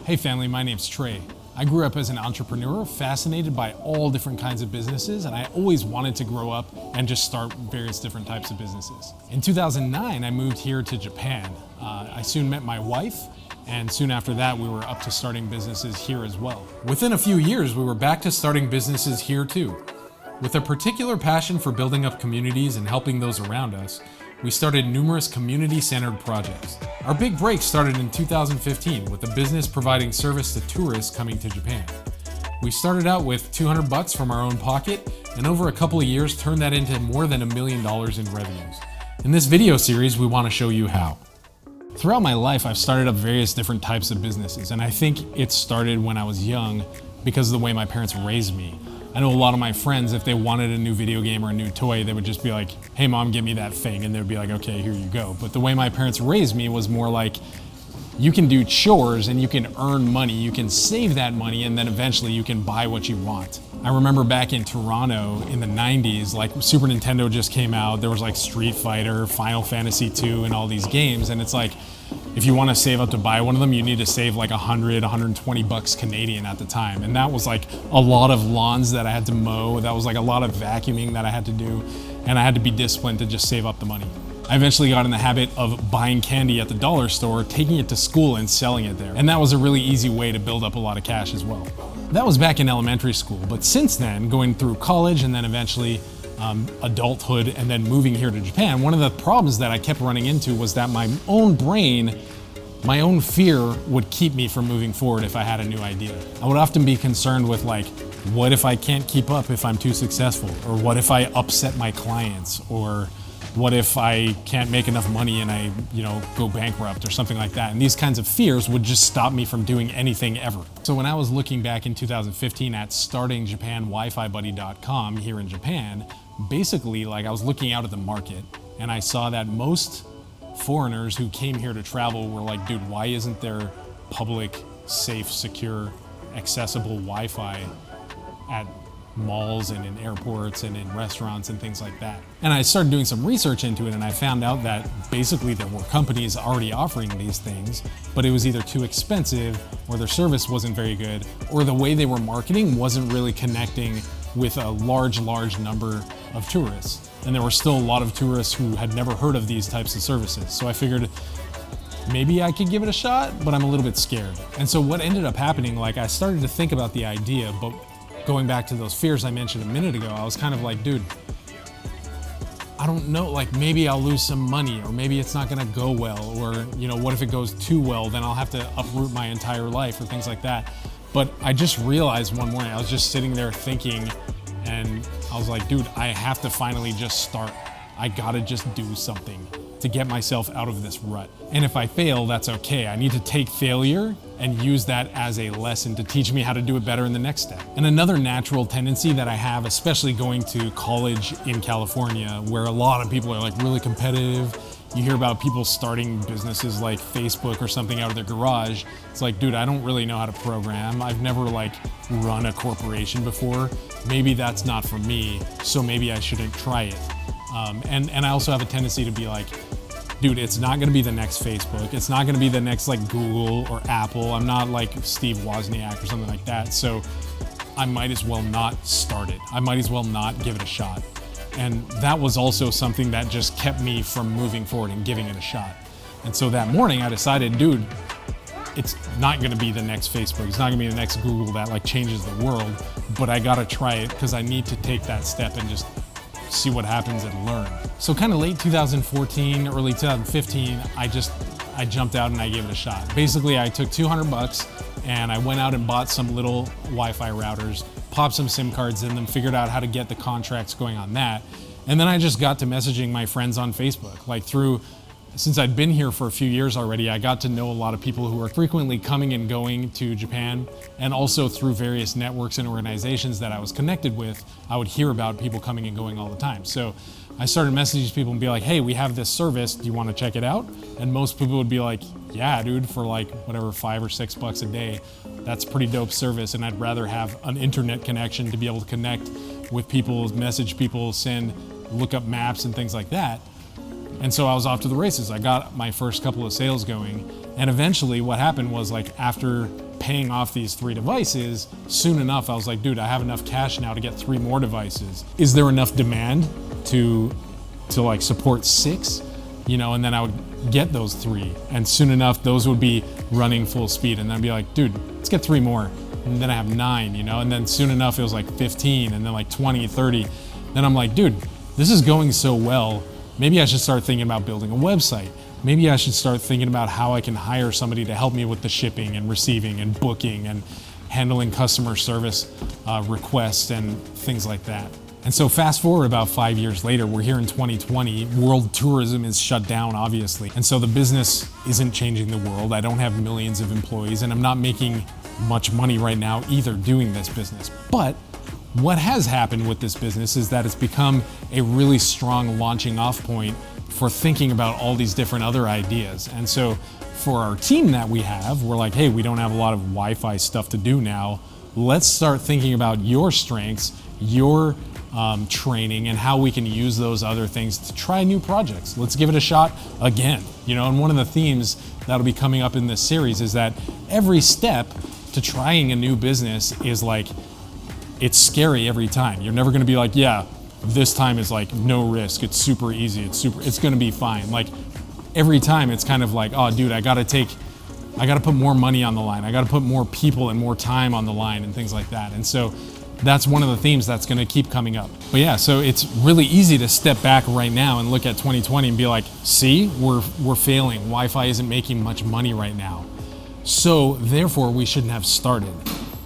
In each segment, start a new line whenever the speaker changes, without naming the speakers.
Hey family, my name's Trey. I grew up as an entrepreneur, fascinated by all different kinds of businesses, and I always wanted to grow up and just start various different types of businesses. In 2009, I moved here to Japan. I soon met my wife, and soon after that, we were up to starting businesses here as well. Within a few years, we were back to starting businesses here too. With a particular passion for building up communities and helping those around us, we started numerous community-centered projects. Our big break started in 2015 with a business providing service to tourists coming to Japan. We started out with $200 from our own pocket, and over a couple of years turned that into more than $1 million in revenues. In this video series, we want to show you how. Throughout my life, I've started up various different types of businesses, and I think it started when I was young because of the way my parents raised me. I know a lot of my friends, if they wanted a new video game or a new toy, they would just be like, hey mom, give me that thing. And they would be like, okay, here you go. But the way my parents raised me was more like, you can do chores and you can earn money, you can save that money, and then eventually you can buy what you want. I remember back in Toronto in the 90s, like Super Nintendo just came out, there was like Street Fighter, Final Fantasy 2, and all these games, and it's like, if you want to save up to buy one of them, you need to save like 120 bucks Canadian at the time. And that was like a lot of lawns that I had to mow. That was like a lot of vacuuming that I had to do. And I had to be disciplined to just save up the money. I eventually got in the habit of buying candy at the dollar store, taking it to school and selling it there. And that was a really easy way to build up a lot of cash as well. That was back in elementary school. But since then, going through college and then eventually adulthood and then moving here to Japan, one of the problems that I kept running into was that my own brain, my own fear would keep me from moving forward if I had a new idea. I would often be concerned with like, what if I can't keep up if I'm too successful? Or what if I upset my clients? Or what if I can't make enough money and I, go bankrupt or something like that? And these kinds of fears would just stop me from doing anything ever. So when I was looking back in 2015 at starting JapanWiFiBuddy.com here in Japan, basically like I was looking out at the market and I saw that most foreigners who came here to travel were like, dude, why isn't there public, safe, secure, accessible Wi-Fi at malls and in airports and in restaurants and things like that? And I started doing some research into it and I found out that basically there were companies already offering these things, but it was either too expensive or their service wasn't very good or the way they were marketing wasn't really connecting with a large number of tourists. And there were still a lot of tourists who had never heard of these types of services. So I figured maybe I could give it a shot, but I'm a little bit scared. And so what ended up happening, like I started to think about the idea, but going back to those fears I mentioned a minute ago, I was kind of like, dude, I don't know, like maybe I'll lose some money or maybe it's not gonna go well, or what if it goes too well, then I'll have to uproot my entire life or things like that. But I just realized one morning, I was just sitting there thinking and I was like, dude, I have to finally just start. I gotta just do something to get myself out of this rut. And if I fail, that's okay. I need to take failure and use that as a lesson to teach me how to do it better in the next step. And another natural tendency that I have, especially going to college in California, where a lot of people are like really competitive. You hear about people starting businesses like Facebook or something out of their garage. It's like, dude, I don't really know how to program. I've never like run a corporation before. Maybe that's not for me, so maybe I shouldn't try it. And I also have a tendency to be like, dude, it's not gonna be the next Facebook. It's not gonna be the next like Google or Apple. I'm not like Steve Wozniak or something like that. So I might as well not start it. I might as well not give it a shot. And that was also something that just kept me from moving forward and giving it a shot. And so that morning I decided, dude, it's not gonna be the next Facebook. It's not gonna be the next Google that like changes the world, but I gotta try it because I need to take that step and just see what happens and learn. So kind of late 2014, early 2015, I jumped out and I gave it a shot. Basically, I took $200 and I went out and bought some little Wi-Fi routers, popped some SIM cards in them, figured out how to get the contracts going on that. And then I just got to messaging my friends on Facebook. Like since I'd been here for a few years already, I got to know a lot of people who are frequently coming and going to Japan, and also through various networks and organizations that I was connected with, I would hear about people coming and going all the time. So I started messaging people and be like, hey, we have this service, do you want to check it out? And most people would be like, yeah, dude, for like whatever, $5 or $6 a day. That's a pretty dope service, and I'd rather have an internet connection to be able to connect with people, message people, look up maps and things like that. And so I was off to the races. I got my first couple of sales going, and eventually what happened was, like, after paying off these 3 devices, soon enough I was like, dude, I have enough cash now to get 3 more devices. Is there enough demand to like support 6? And then I would get those 3, and soon enough those would be running full speed, and then I'd be like, dude, let's get 3 more, and then I have 9, and then soon enough it was like 15, and then like 20, 30. Then I'm like, dude, this is going so well, maybe I should start thinking about building a website. Maybe I should start thinking about how I can hire somebody to help me with the shipping and receiving and booking and handling customer service requests and things like that. And so fast forward about 5 years later, we're here in 2020, world tourism is shut down, obviously. And so the business isn't changing the world. I don't have millions of employees, and I'm not making much money right now either doing this business. But what has happened with this business is that it's become a really strong launching off point for thinking about all these different other ideas. And so for our team that we have, we're like, hey, we don't have a lot of Wi-Fi stuff to do now. Let's start thinking about your strengths, your training, and how we can use those other things to try new projects. Let's give it a shot again. And one of the themes that'll be coming up in this series is that every step to trying a new business is like, it's scary every time. You're never gonna be like, yeah, this time is like no risk, it's super easy, it's gonna be fine. Like every time it's kind of like, oh dude, I gotta put more money on the line, I gotta put more people and more time on the line and things like that. And so that's one of the themes that's gonna keep coming up. But yeah, so it's really easy to step back right now and look at 2020 and be like, see, we're failing. Wi-Fi isn't making much money right now. So therefore we shouldn't have started.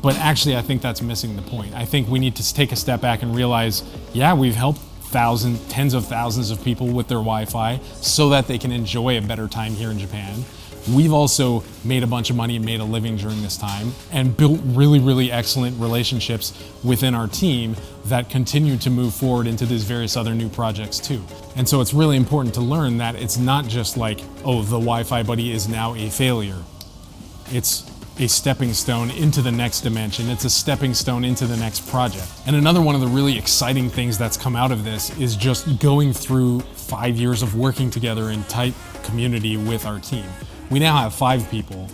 But actually I think that's missing the point. I think we need to take a step back and realize, yeah, we've helped tens of thousands of people with their Wi-Fi so that they can enjoy a better time here in Japan. We've also made a bunch of money and made a living during this time and built really, really excellent relationships within our team that continue to move forward into these various other new projects too. And so it's really important to learn that it's not just like, oh, the Wi-Fi buddy is now a failure. It's a stepping stone into the next dimension. It's a stepping stone into the next project. And another one of the really exciting things that's come out of this is just going through 5 years of working together in tight community with our team. We now have 5 people.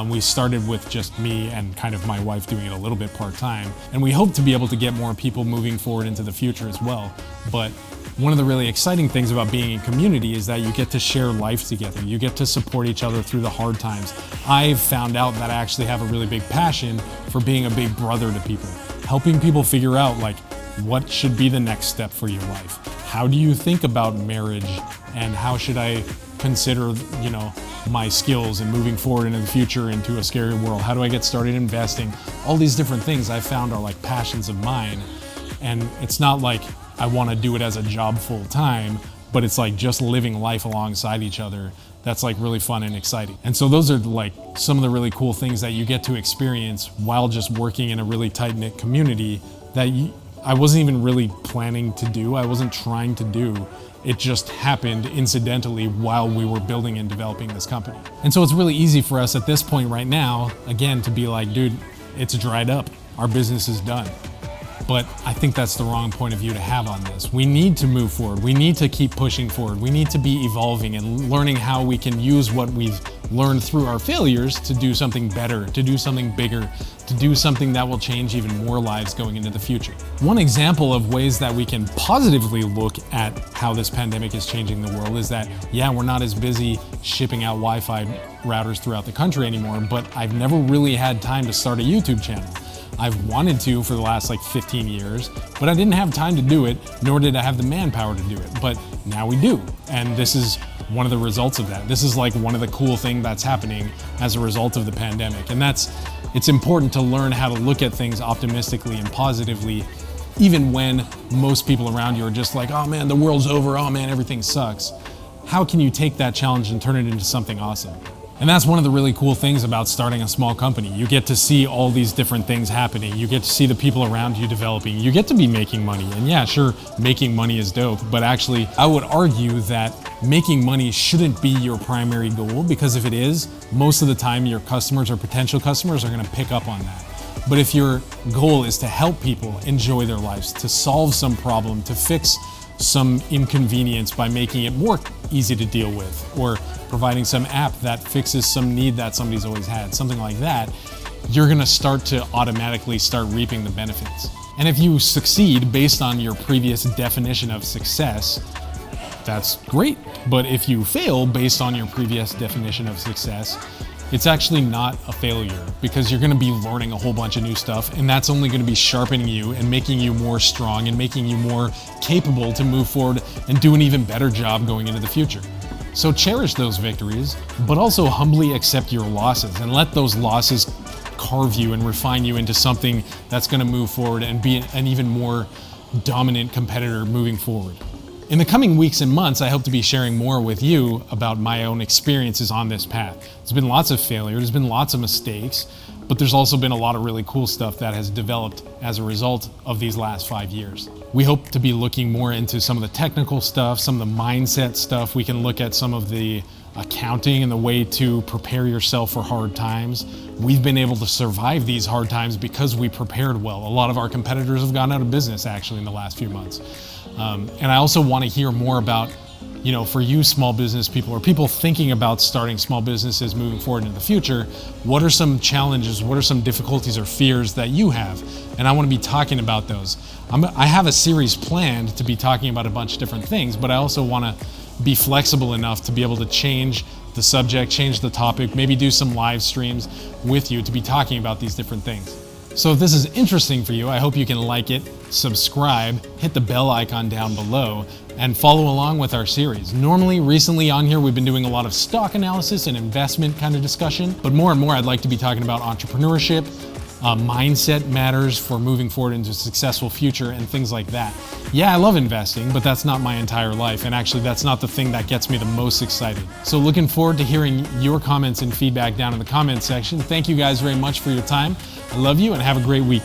We started with just me and kind of my wife doing it a little bit part-time. And we hope to be able to get more people moving forward into the future as well. But one of the really exciting things about being in community is that you get to share life together. You get to support each other through the hard times. I've found out that I actually have a really big passion for being a big brother to people, helping people figure out like what should be the next step for your life. How do you think about marriage, and how should I consider, my skills and moving forward into the future into a scary world? How do I get started investing? All these different things I found are like passions of mine. And it's not like I want to do it as a job full time, but it's like just living life alongside each other. That's like really fun and exciting. And so those are like some of the really cool things that you get to experience while just working in a really tight-knit community that I wasn't even really planning to do. I wasn't trying to do. It just happened incidentally while we were building and developing this company. And so it's really easy for us at this point right now, again, to be like, dude, it's dried up. Our business is done. But I think that's the wrong point of view to have on this. We need to move forward. We need to keep pushing forward. We need to be evolving and learning how we can use what we've learned through our failures to do something better, to do something bigger, to do something that will change even more lives going into the future. One example of ways that we can positively look at how this pandemic is changing the world is that, yeah, we're not as busy shipping out Wi-Fi routers throughout the country anymore, but I've never really had time to start a YouTube channel. I've wanted to for the last like 15 years, but I didn't have time to do it, nor did I have the manpower to do it. But now we do. And this is one of the results of that. This is like one of the cool things that's happening as a result of the pandemic. And it's important to learn how to look at things optimistically and positively, even when most people around you are just like, oh man, the world's over. Oh man, everything sucks. How can you take that challenge and turn it into something awesome? And that's one of the really cool things about starting a small company. You get to see all these different things happening. You get to see the people around you developing. You get to be making money. And yeah, sure, making money is dope, but actually I would argue that making money shouldn't be your primary goal, because if it is, most of the time your customers or potential customers are gonna pick up on that. But if your goal is to help people enjoy their lives, to solve some problem, to fix some inconvenience by making it more easy to deal with, or providing some app that fixes some need that somebody's always had, something like that, you're gonna start to automatically start reaping the benefits. And if you succeed based on your previous definition of success, that's great. But if you fail based on your previous definition of success, it's actually not a failure, because you're gonna be learning a whole bunch of new stuff, and that's only gonna be sharpening you and making you more strong and making you more capable to move forward and do an even better job going into the future. So cherish those victories, but also humbly accept your losses and let those losses carve you and refine you into something that's gonna move forward and be an even more dominant competitor moving forward. In the coming weeks and months, I hope to be sharing more with you about my own experiences on this path. There's been lots of failure, there's been lots of mistakes, but there's also been a lot of really cool stuff that has developed as a result of these last 5 years. We hope to be looking more into some of the technical stuff, some of the mindset stuff. We can look at some of the accounting and the way to prepare yourself for hard times. We've been able to survive these hard times because we prepared well. A lot of our competitors have gone out of business actually in the last few months. And I also want to hear more about, for you small business people or people thinking about starting small businesses moving forward into the future, what are some challenges, what are some difficulties or fears that you have? And I want to be talking about those. I have a series planned to be talking about a bunch of different things, but I also want to be flexible enough to be able to change the subject, change the topic, maybe do some live streams with you to be talking about these different things. So if this is interesting for you, I hope you can like it, subscribe, hit the bell icon down below, and follow along with our series. Recently on here, we've been doing a lot of stock analysis and investment kind of discussion, but more and more I'd like to be talking about entrepreneurship, mindset matters for moving forward into a successful future and things like that. Yeah, I love investing, but that's not my entire life, and actually that's not the thing that gets me the most excited. So looking forward to hearing your comments and feedback down in the comments section. Thank you guys very much for your time. I love you and have a great week.